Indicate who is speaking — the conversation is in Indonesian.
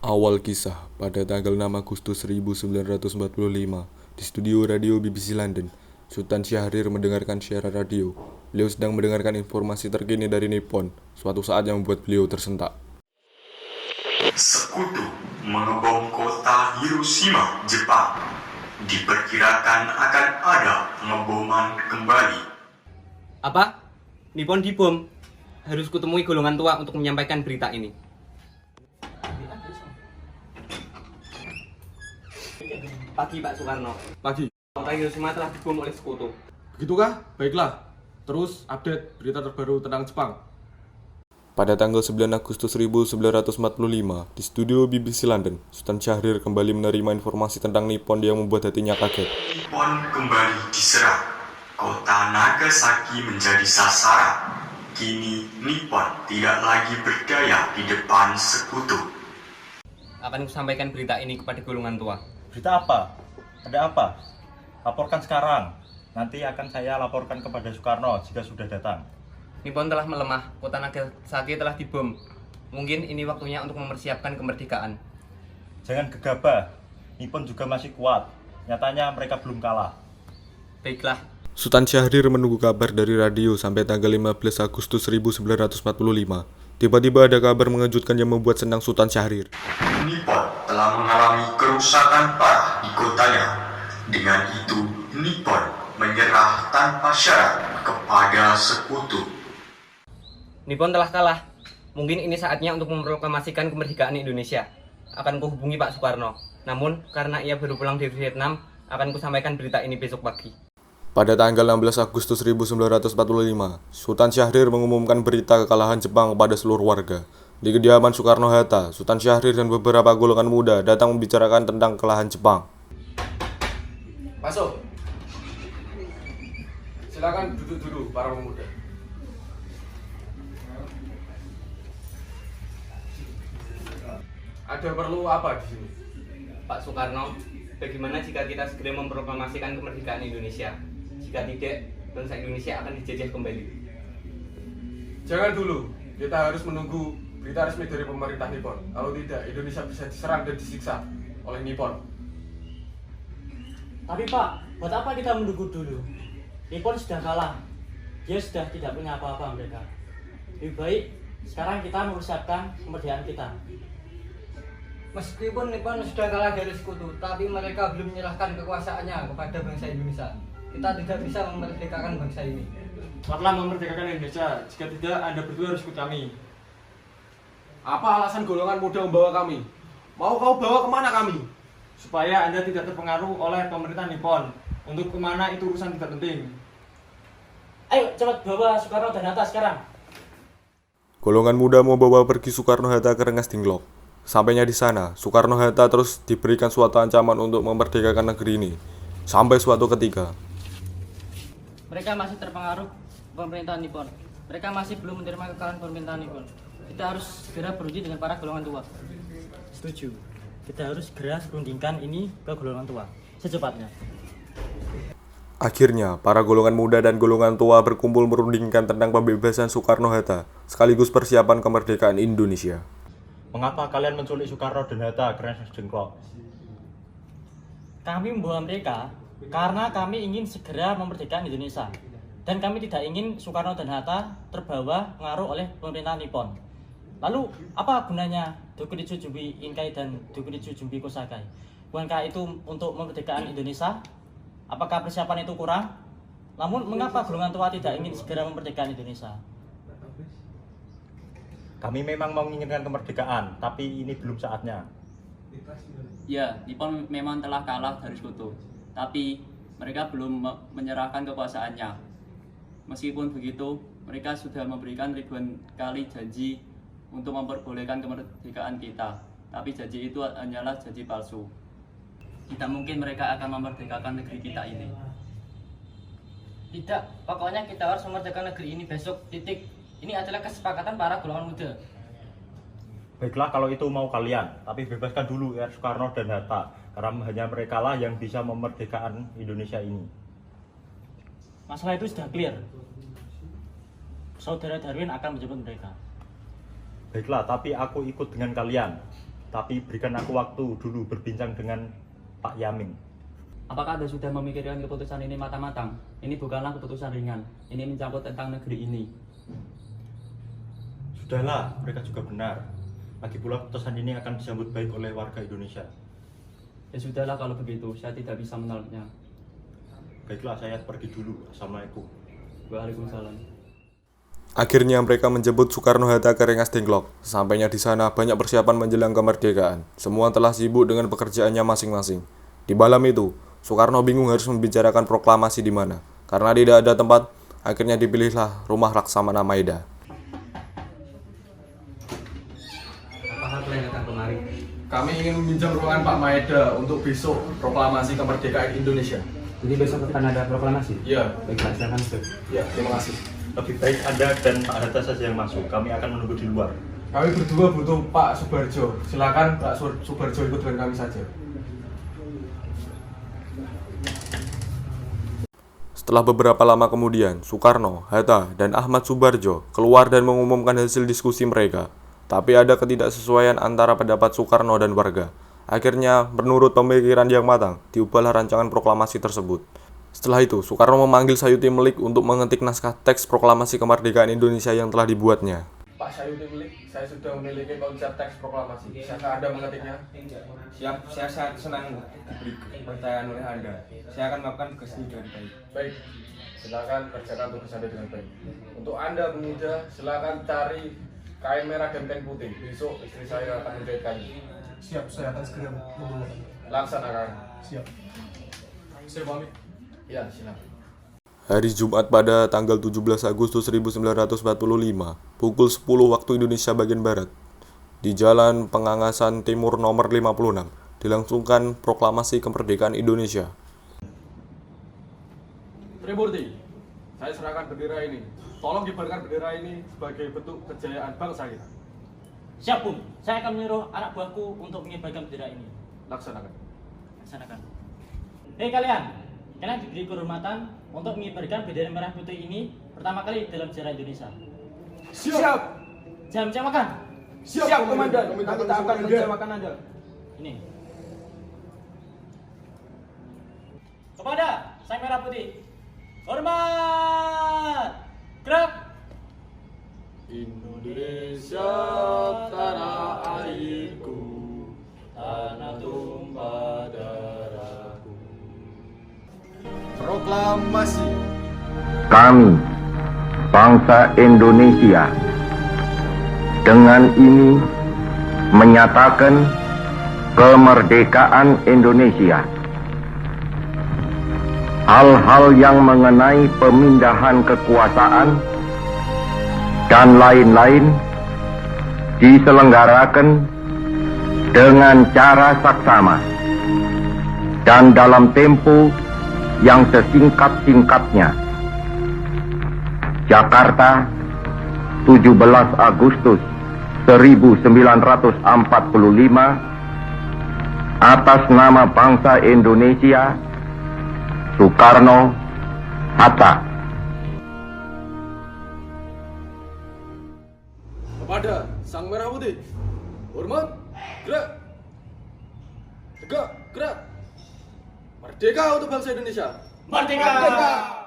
Speaker 1: Awal kisah pada tanggal 6 Agustus 1945 di studio radio BBC London. Sultan Syahrir mendengarkan siaran radio. Beliau sedang mendengarkan informasi terkini dari Nippon. Suatu saat yang membuat beliau tersentak.
Speaker 2: Sekutu mengebom kota Hiroshima, Jepang. Diperkirakan akan ada pengeboman kembali.
Speaker 3: Apa? Nippon dibom? Harus kutemui golongan tua untuk menyampaikan berita ini. Pagi Pak Soekarno.
Speaker 4: Pagi.
Speaker 3: Kota Hiroshima telah dibom oleh sekutu.
Speaker 4: Begitukah? Baiklah. Terus update berita terbaru tentang Jepang.
Speaker 1: Pada tanggal 9 Agustus 1945 di studio BBC London, Sultan Syahrir kembali menerima informasi tentang Nippon yang membuat hatinya kaget.
Speaker 2: Nippon kembali diserang. Kota Nagasaki menjadi sasaran. Kini Nippon tidak lagi berdaya di depan sekutu.
Speaker 3: Akan kusampaikan berita ini kepada golongan tua.
Speaker 5: Berita apa? Ada apa? Laporkan sekarang. Nanti akan saya laporkan kepada Soekarno jika sudah datang.
Speaker 3: Nippon telah melemah, kota Nagasaki telah dibom. Mungkin ini waktunya untuk mempersiapkan kemerdekaan.
Speaker 5: Jangan gegabah. Nippon juga masih kuat. Nyatanya mereka belum kalah.
Speaker 3: Baiklah,
Speaker 1: Sultan Syahrir menunggu kabar dari radio sampai tanggal 15 Agustus 1945. Tiba-tiba ada kabar mengejutkan yang membuat senang Sultan Syahrir.
Speaker 2: Nippon telah mengalami kerusakan parah di kotanya. Dengan itu, Nippon menyerah tanpa syarat kepada sekutu.
Speaker 3: Nippon telah kalah. Mungkin ini saatnya untuk memproklamasikan kemerdekaan Indonesia. Akan kuhubungi Pak Soekarno. Namun, karena ia baru pulang dari Vietnam, akan kusampaikan berita ini besok pagi.
Speaker 1: Pada tanggal 16 Agustus 1945, Sultan Syahrir mengumumkan berita kekalahan Jepang kepada seluruh warga. Di kediaman Soekarno-Hatta, Sultan Syahrir dan beberapa golongan muda datang membicarakan tentang kekalahan Jepang.
Speaker 4: Masuk. Silakan duduk dulu para pemuda. Ada perlu apa di sini?
Speaker 3: Pak Soekarno, bagaimana jika kita segera memproklamasikan kemerdekaan Indonesia? Jika tidak, bangsa Indonesia akan dijajah kembali.
Speaker 4: Jangan dulu. Kita harus menunggu berita resmi dari pemerintah Nippon. Kalau tidak, Indonesia bisa diserang dan disiksa oleh Nippon.
Speaker 6: Tapi Pak, buat apa kita menunggu dulu? Nippon sudah kalah. Dia sudah tidak punya apa-apa mereka. Lebih baik sekarang kita mempersiapkan kemerdekaan kita.
Speaker 7: Meskipun Nippon sudah kalah dari sekutu, tapi mereka belum menyerahkan kekuasaannya kepada bangsa Indonesia. Kita tidak bisa memerdekakan bangsa ini.
Speaker 8: Cepatlah memerdekakan Indonesia. Jika tidak, Anda berdua harus ikut kami.
Speaker 4: Apa alasan golongan muda membawa kami? Mau kau bawa kemana kami?
Speaker 8: Supaya Anda tidak terpengaruh oleh pemerintah Nippon. Untuk kemana itu urusan tidak penting.
Speaker 6: Ayo cepat bawa Soekarno dan Hatta sekarang.
Speaker 1: Golongan muda membawa pergi Soekarno-Hatta ke Rengas Dengklok. Sampainya di sana, Soekarno-Hatta terus diberikan suatu ancaman untuk memerdekakan negeri ini. Sampai suatu ketika,
Speaker 6: Mereka masih terpengaruh pemerintahan Nippon. Mereka masih belum menerima kekalahan pemerintahan Nippon. Kita harus segera beruji dengan para golongan tua. Setuju. Kita harus segera serundingkan ini ke golongan tua secepatnya.
Speaker 1: akhirnya para golongan muda dan golongan tua berkumpul merundingkan tentang pembebasan Soekarno-Hatta, sekaligus persiapan kemerdekaan Indonesia.
Speaker 5: Mengapa kalian menculik Soekarno dan Hatta ke Rengas Dengklok?
Speaker 6: Kami membawa mereka karena kami ingin segera memerdekakan Indonesia. Dan kami tidak ingin Soekarno dan Hatta terbawa pengaruh oleh pemerintahan Nippon. Lalu, apa gunanya Dokuritsu Jumbi Inkai dan Dokuritsu Jumbi Kosakai? Bukankah itu untuk memerdekakan Indonesia? Apakah persiapan itu kurang? Namun, mengapa golongan tua tidak ingin segera memerdekakan Indonesia?
Speaker 5: Kami memang menginginkan kemerdekaan, tapi ini belum saatnya.
Speaker 9: Ya, Nippon memang telah kalah dari sekutu, tapi mereka belum menyerahkan kekuasaannya. Meskipun begitu, mereka sudah memberikan ribuan kali janji untuk memperbolehkan kemerdekaan kita. Tapi janji itu hanyalah janji palsu. Tidak mungkin mereka akan memerdekakan negeri kita ini.
Speaker 6: Tidak, pokoknya kita harus memerdekakan negeri ini besok, titik. Ini adalah kesepakatan para golongan muda.
Speaker 5: Baiklah kalau itu mau kalian, tapi bebaskan dulu ya Soekarno dan Hatta. Karena hanya mereka lah yang bisa memerdekakan Indonesia ini.
Speaker 6: Masalah itu sudah clear. Saudara Darwin akan menjemput mereka.
Speaker 5: Baiklah, tapi aku ikut dengan kalian. tapi berikan aku waktu dulu berbincang dengan Pak Yamin.
Speaker 9: Apakah Anda sudah memikirkan keputusan ini matang-matang? Ini bukanlah keputusan ringan. Ini mencangkut tentang negeri ini.
Speaker 5: Sudahlah, mereka juga benar. Lagi pula keputusan ini akan disambut baik oleh warga Indonesia.
Speaker 9: Ya sudahlah kalau begitu, saya tidak bisa menolaknya.
Speaker 5: Baiklah, saya pergi dulu. Assalamualaikum.
Speaker 9: Waalaikumsalam.
Speaker 1: Akhirnya mereka menjemput Soekarno-Hatta ke Rengas Dengklok. Sampainya di sana banyak persiapan menjelang kemerdekaan. Semua telah sibuk dengan pekerjaannya masing-masing. Di malam itu, Soekarno bingung harus membicarakan proklamasi di mana. Karena tidak ada tempat, akhirnya dipilihlah rumah Laksamana Maeda.
Speaker 3: Apa hal kalian datang kemari?
Speaker 4: Kami ingin meminjam ruangan Pak Maeda untuk besok proklamasi kemerdekaan Indonesia.
Speaker 3: Jadi besok akan ada proklamasi?
Speaker 4: Iya.
Speaker 3: Baiklah, silakan masuk.
Speaker 4: Ya, terima kasih.
Speaker 5: Lebih baik Anda dan Pak Hatta saja yang masuk. Kami akan menunggu di luar.
Speaker 4: Kami berdua butuh Pak Subarjo. Silakan Pak Subarjo ikut dengan kami saja.
Speaker 1: Setelah beberapa lama kemudian, Soekarno, Hatta, dan Ahmad Subarjo keluar dan mengumumkan hasil diskusi mereka. Tapi ada ketidaksesuaian antara pendapat Soekarno dan warga. Akhirnya, menurut pemikiran yang matang, diubahlah rancangan proklamasi tersebut. Setelah itu, Soekarno memanggil Sayuti Melik untuk mengetik naskah teks proklamasi kemerdekaan Indonesia yang telah dibuatnya.
Speaker 4: Pak Sayuti Melik, saya sudah memiliki konsep teks proklamasi. Siapkah Anda mengetiknya?
Speaker 8: Siap, saya sangat senang diberi kepercayaan oleh Anda. Saya akan melakukan tugas ini dengan baik.
Speaker 4: Baik, silakan kerjakan tugas Anda dengan baik. Untuk Anda pemuda, silakan cari kain merah dan kain putih. Besok istri saya akan menjahitkannya.
Speaker 10: Siap, saya akan segera membawakan.
Speaker 4: Laksanakan.
Speaker 10: Siap. Saya pamit.
Speaker 4: Ya, silakan.
Speaker 1: Hari Jumat pada tanggal 17 Agustus 1945, pukul 10 waktu Indonesia bagian Barat, di Jalan Pengangasan Timur nomor 56, dilangsungkan proklamasi kemerdekaan Indonesia.
Speaker 4: Trimurti, saya serahkan bendera ini. Tolong kibarkan bendera ini sebagai bentuk kejayaan bangsa kita.
Speaker 6: Siap, Bung. Saya akan menyuruh anak buahku untuk mengibarkan bendera ini.
Speaker 4: Laksanakan.
Speaker 6: Laksanakan. Hei kalian diberi kehormatan untuk mengibarkan bendera merah putih ini pertama kali dalam sejarah Indonesia.
Speaker 4: Siap.
Speaker 6: Jangan mengecewakan.
Speaker 8: Siap, Komandan. Kami tak akan mengecewakan Anda.
Speaker 6: Ini. Kepada sang merah putih, hormat. Gerak.
Speaker 4: Indonesia tanah airku, tanah tumpah darahku. Proklamasi.
Speaker 11: Kami, bangsa Indonesia, dengan ini menyatakan kemerdekaan Indonesia. Hal-hal yang mengenai pemindahan kekuasaan dan lain-lain diselenggarakan dengan cara saksama dan dalam tempo yang sesingkat-singkatnya. Jakarta, 17 Agustus 1945, atas nama bangsa Indonesia, Soekarno, Hatta.
Speaker 4: Kepada sang merah putih, hormat, gerak. Tegak, gerak. Merdeka untuk bangsa Indonesia.
Speaker 6: Merdeka.